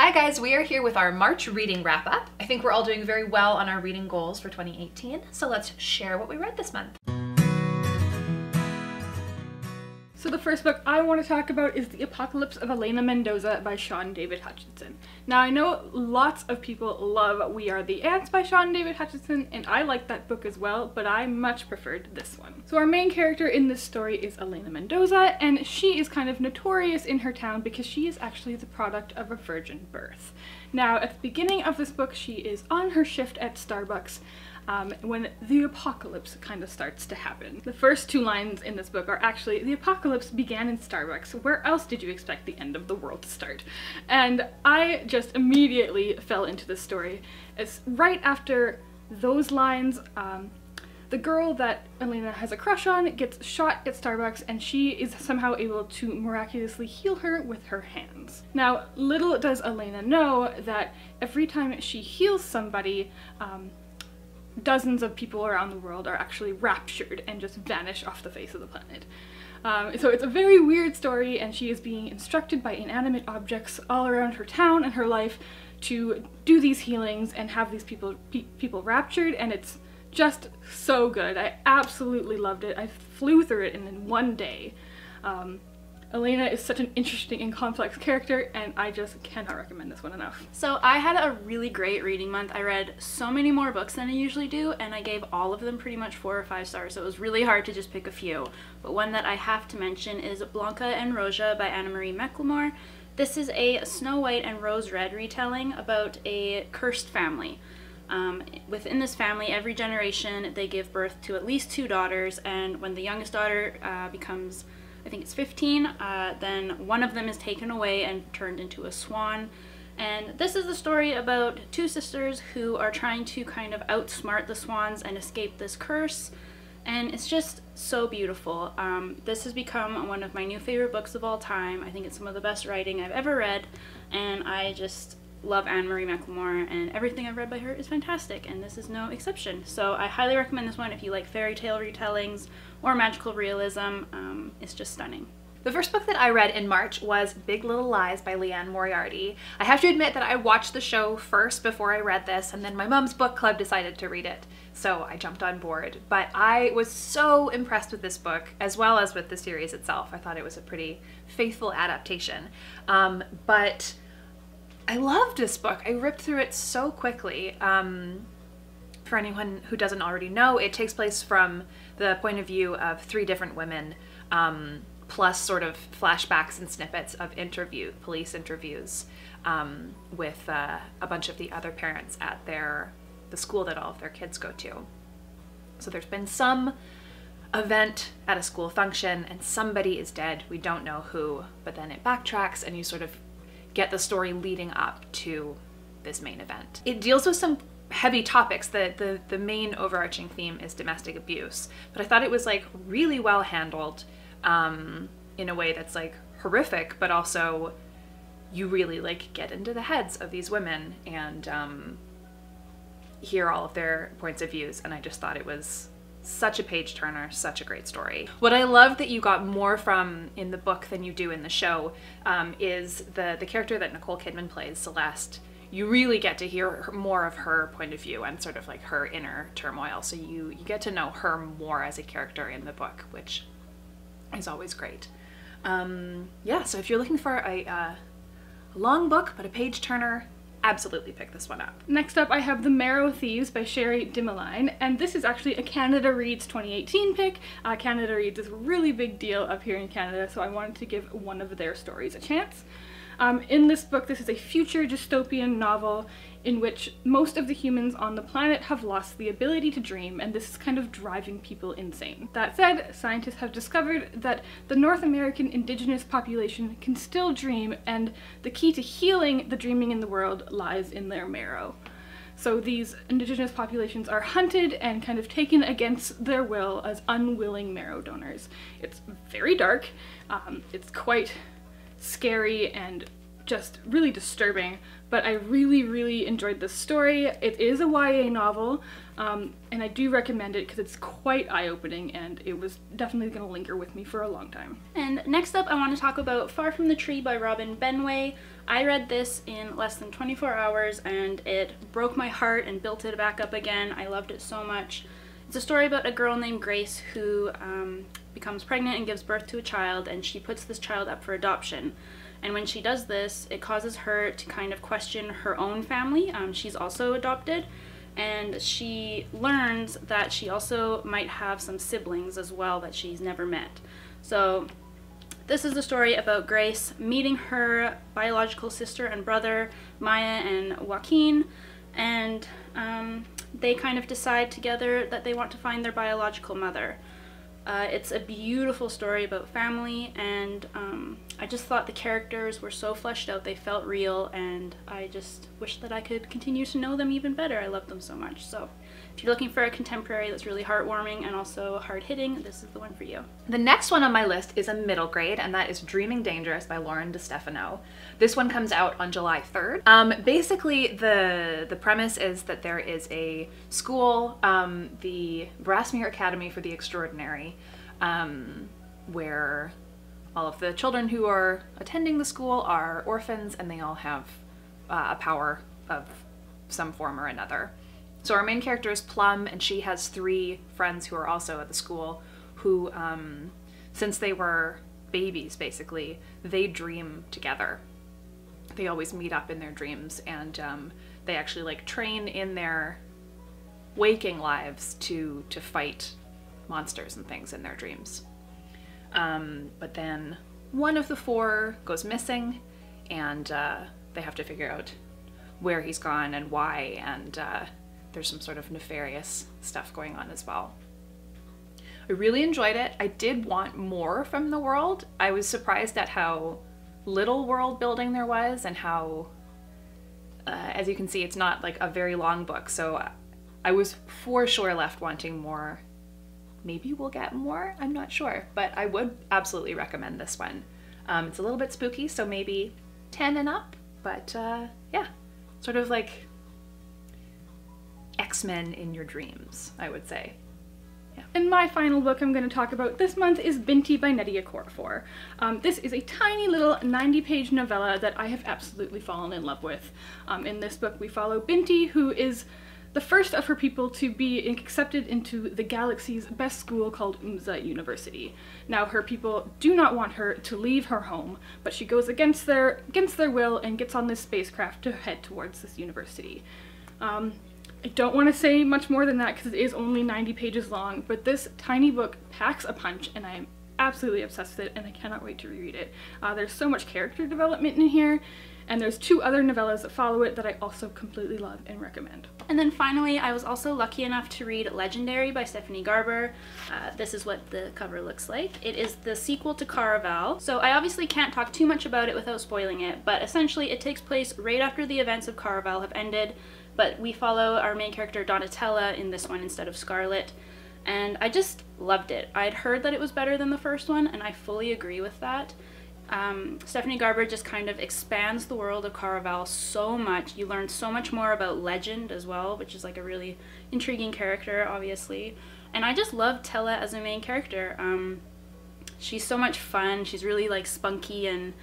Hi guys, we are here with our March reading wrap up. I think we're all doing very well on our reading goals for 2018, so let's share what we read this month. So the first book I want to talk about is The Apocalypse of Elena Mendoza by Sean David Hutchinson. Now I know lots of people love We Are the Ants by Sean David Hutchinson, and I like that book as well, but I much preferred this one. So our main character in this story is Elena Mendoza, and she is kind of notorious in her town because she is actually the product of a virgin birth. Now at the beginning of this book she is on her shift at Starbucks when the apocalypse kind of starts to happen. The first two lines in this book are actually, "The apocalypse began in Starbucks. Where else did you expect the end of the world to start?" And I just immediately fell into this story. It's right after those lines, the girl that Elena has a crush on gets shot at Starbucks, and she is somehow able to miraculously heal her with her hands. Now, little does Elena know that every time she heals somebody, dozens of people around the world are actually raptured and just vanish off the face of the planet. So it's a very weird story, and she is being instructed by inanimate objects all around her town and her life to do these healings and have these people raptured, and it's just so good. I absolutely loved it. I flew through it in one day. Elena is such an interesting and complex character, and I just cannot recommend this one enough. So I had a really great reading month. I read so many more books than I usually do, and I gave all of them pretty much 4 or 5 stars, so it was really hard to just pick a few. But one that I have to mention is Blanca and Rosa by McLemore. This is a Snow White and Rose Red retelling about a cursed family. Within this family, every generation they give birth to at least 2 daughters, and when the youngest daughter becomes, I think it's 15, then one of them is taken away and turned into a swan. And this is the story about 2 sisters who are trying to kind of outsmart the swans and escape this curse. And it's just so beautiful. This has become one of my new favorite books of all time. I think it's some of the best writing I've ever read, and I just love McLemore, and everything I've read by her is fantastic, and this is no exception. So I highly recommend this one if you like fairy tale retellings or magical realism. It's just stunning. The first book that I read in March was Big Little Lies by Liane Moriarty. I have to admit that I watched the show first before I read this, and then my mom's book club decided to read it, so I jumped on board. But I was so impressed with this book, as well as with the series itself. I thought it was a pretty faithful adaptation. But I loved this book. I ripped through it so quickly. For anyone who doesn't already know, it takes place from the point of view of 3 different women, plus sort of flashbacks and snippets of police interviews with a bunch of the other parents at the school that all of their kids go to. So there's been some event at a school function and somebody is dead. We don't know who, but then it backtracks and you sort of get the story leading up to this main event. It deals with some heavy topics. The main overarching theme is domestic abuse, but I thought it was like really well handled in a way that's like horrific, but also you really like get into the heads of these women and hear all of their points of views, and I just thought it was such a page turner, such a great story. What I love that you got more from in the book than you do in the show is the character that Nicole Kidman plays, Celeste. You really get to hear more of her point of view and sort of like her inner turmoil. So you get to know her more as a character in the book, which is always great. Yeah, so if you're looking for a long book but a page turner, absolutely pick this one up. Next up I have The Marrow Thieves by Cherie, Dimaline, and this is actually a Canada Reads 2018 pick. Canada Reads is a really big deal up here in Canada, so I wanted to give one of their stories a chance. In this book, this is a future dystopian novel in which most of the humans on the planet have lost the ability to dream, and this is kind of driving people insane. That said, scientists have discovered that the North American indigenous population can still dream, and the key to healing the dreaming in the world lies in their marrow. So these indigenous populations are hunted and kind of taken against their will as unwilling marrow donors. It's very dark, it's quite scary and just really disturbing, but I really enjoyed this story. It is a YA novel, and I do recommend it because it's quite eye-opening, and it was definitely going to linger with me for a long time. And next up, I want to talk about Far From the Tree by Robin Benway. I read this in less than 24 hours, and it broke my heart and built it back up again. I loved it so much. It's a story about a girl named Grace who becomes pregnant and gives birth to a child, and she puts this child up for adoption. And when she does this, it causes her to kind of question her own family. She's also adopted, and she learns that she also might have some siblings as well that she's never met. So this is a story about Grace meeting her biological sister and brother, Maya and Joaquin, and they kind of decide together that they want to find their biological mother. It's a beautiful story about family, and I just thought the characters were so fleshed out, they felt real, and I just wish that I could continue to know them even better. I love them so much. So if you're looking for a contemporary that's really heartwarming and also hard-hitting, this is the one for you. The next one on my list is a middle grade, and that is Dreaming Dangerous by Lauren DeStefano. This one comes out on July 3rd. Basically, the premise is that there is a school, the Brasmere Academy for the Extraordinary, where all of the children who are attending the school are orphans, and they all have a power of some form or another. So our main character is Plum, and she has 3 friends who are also at the school who, since they were babies, basically, they dream together. They always meet up in their dreams, and they actually like train in their waking lives to fight monsters and things in their dreams. But then one of the 4 goes missing, and they have to figure out where he's gone and why, and there's some sort of nefarious stuff going on as well. I really enjoyed it. I did want more from the world. I was surprised at how little world building there was, and how, as you can see, it's not like a very long book, so I was for sure left wanting more. Maybe we'll get more, I'm not sure, but I would absolutely recommend this one. It's a little bit spooky, so maybe 10 and up, but yeah, sort of like X-Men in your dreams, I would say. Yeah. And my final book I'm going to talk about this month is Binti by Nnedi Okorafor. This is a tiny little 90-page novella that I have absolutely fallen in love with. In this book we follow Binti, who is the first of her people to be accepted into the galaxy's best school called Umza University. Now her people do not want her to leave her home, but she goes against their will and gets on this spacecraft to head towards this university. I don't want to say much more than that because it is only 90 pages long, but this tiny book packs a punch, and I am absolutely obsessed with it, and I cannot wait to reread it. There's so much character development in here, and there's 2 other novellas that follow it that I also completely love and recommend. And then finally, I was also lucky enough to read Legendary by Stephanie Garber. This is what the cover looks like. It is the sequel to Caraval, so I obviously can't talk too much about it without spoiling it, but essentially it takes place right after the events of Caraval have ended, but we follow our main character Donatella in this one instead of Scarlet, and I just loved it. I'd heard that it was better than the first one, and I fully agree with that. Stephanie Garber just kind of expands the world of Caraval so much. You learn so much more about Legend as well, which is like a really intriguing character, obviously. And I just love Tella as a main character. She's so much fun. She's really like spunky, and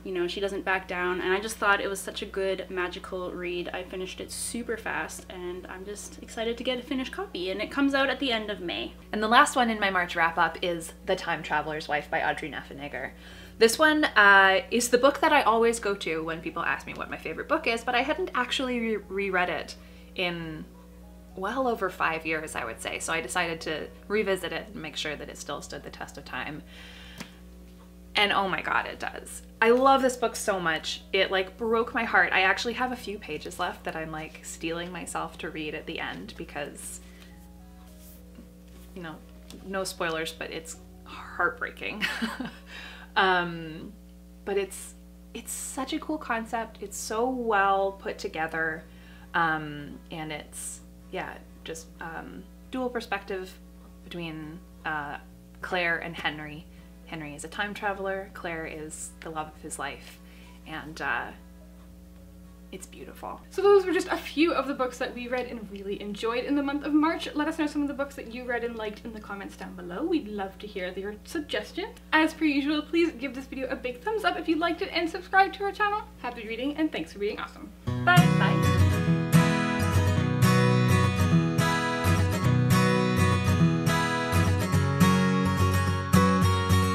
you know, she doesn't back down, and I just thought it was such a good magical read. I finished it super fast, and I'm just excited to get a finished copy, and it comes out at the end of May. And the last one in my March wrap-up is The Time Traveler's Wife by Audrey Niffenegger. This one is the book that I always go to when people ask me what my favorite book is, but I hadn't actually reread it in well over 5 years, I would say, so I decided to revisit it and make sure that it still stood the test of time. And oh my god, it does. I love this book so much. It like broke my heart. I actually have a few pages left that I'm like steeling myself to read at the end because, you know, no spoilers, but it's heartbreaking. But it's such a cool concept. It's so well put together, and it's, yeah, just dual perspective between Claire and Henry. Henry is a time traveler, Claire is the love of his life, and it's beautiful. So those were just a few of the books that we read and really enjoyed in the month of March. Let us know some of the books that you read and liked in the comments down below. We'd love to hear your suggestions. As per usual, please give this video a big thumbs up if you liked it and subscribe to our channel. Happy reading and thanks for being awesome.